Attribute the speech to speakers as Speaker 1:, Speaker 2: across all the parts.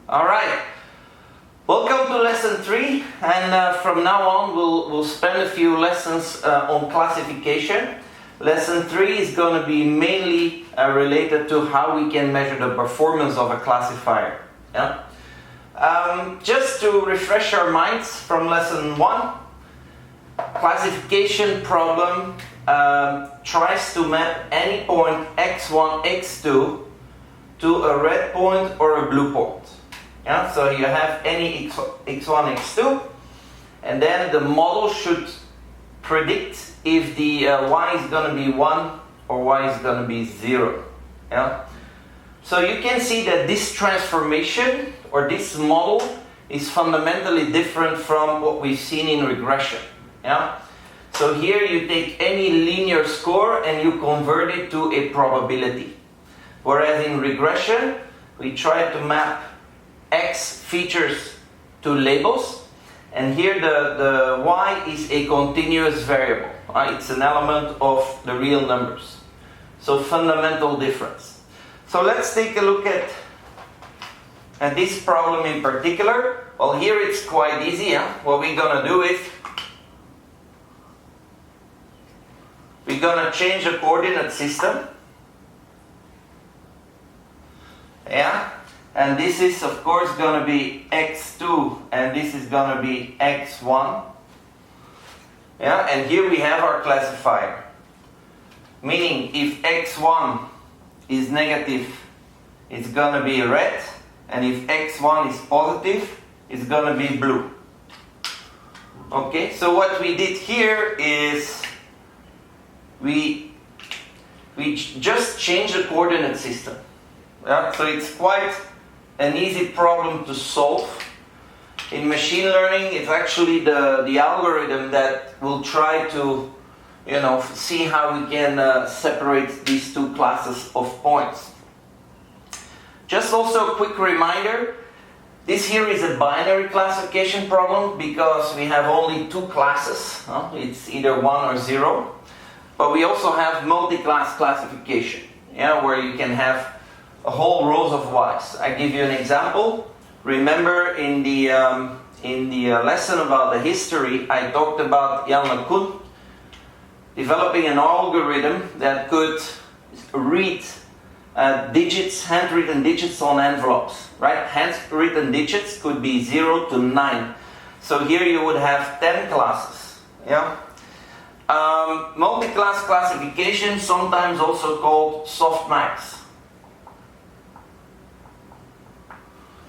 Speaker 1: Alright, welcome to lesson 3, and from now on we'll spend a few lessons on classification. Lesson 3 is going to be mainly related to how we can measure the performance of a classifier. Yeah? Just to refresh our minds from lesson 1, classification problem tries to map any point x1, x2 to a red point or a blue point. Yeah? So you have any x1, x2, and then the model should predict if the y is going to be 1 or y is going to be 0. Yeah? So you can see that this transformation or this model is fundamentally different from what we've seen in regression. Yeah? So here you take any linear score and you convert it to a probability. Whereas in regression, we try to map X features to labels, and here the Y is a continuous variable. It's an element of the real numbers. So fundamental difference. So let's take a look at this problem in particular. Well, here it's quite easy. What we're going to do is we're going to change the coordinate system. Yeah? And this is of course going to be x2 and this is going to be x1. Yeah? And here we have our classifier. Meaning if x1 is negative, it's going to be red, and if x1 is positive, it's going to be blue. Okay, so what we did here is we just changed the coordinate system. Yeah? So it's quite an easy problem to solve. In machine learning, it's actually the algorithm that will try to, see how we can separate these two classes of points. Just also a quick reminder, this here is a binary classification problem because we have only two classes. It's either 1 or 0. But we also have multi-class classification, where you can have a whole rows of y's. I give you an example. Remember in the lesson about the history, I talked about Jan LeCun developing an algorithm that could read digits, handwritten digits on envelopes. Right? Handwritten digits could be 0 to 9. So here you would have 10 classes. Yeah. Multi-class classification, sometimes also called softmax.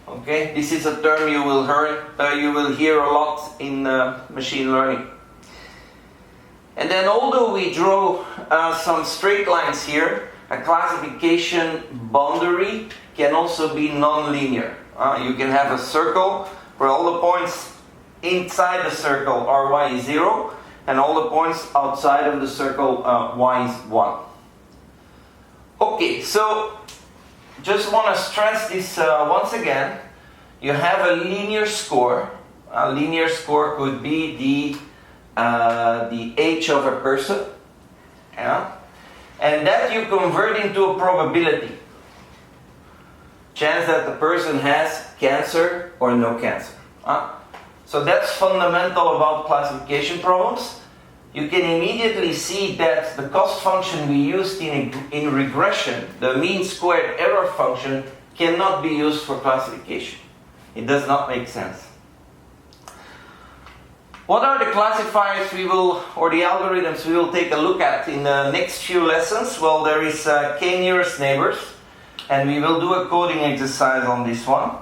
Speaker 1: Okay, this is a term you will hear a lot in machine learning. And then although we draw some straight lines here, a classification boundary can also be non-linear. You can have a circle where all the points inside the circle are y is 0, and all the points outside of the circle y is 1. Okay, so just want to stress this once again. You have a linear score. A linear score could be the age of a person, yeah? And that you convert into a probability. Chance that the person has cancer or no cancer. So that's fundamental about classification problems. You can immediately see that the cost function we used in regression, the mean squared error function, cannot be used for classification. It does not make sense. What are the classifiers or the algorithms we will take a look at in the next few lessons? Well, there is k nearest neighbors, and we will do a coding exercise on this one.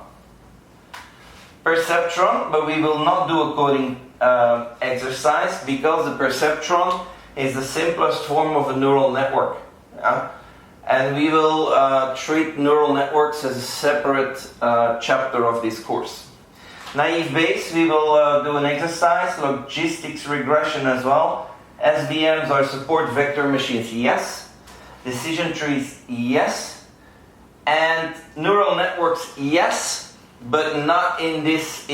Speaker 1: Perceptron, but we will not do a coding exercise because the perceptron is the simplest form of a neural network. Yeah? And we will treat neural networks as a separate chapter of this course. Naive Bayes, we will do an exercise. Logistics regression as well. SVMs or support vector machines, yes. Decision trees, yes. And neural networks, yes, but not in this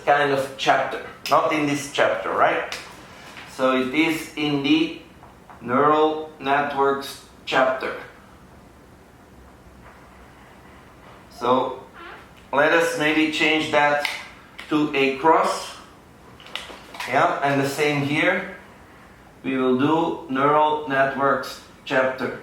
Speaker 1: kind of chapter. Not in this chapter, right? So it is in the neural networks chapter. So let us maybe change that to a cross. Yeah, and the same here. We will do neural networks chapter.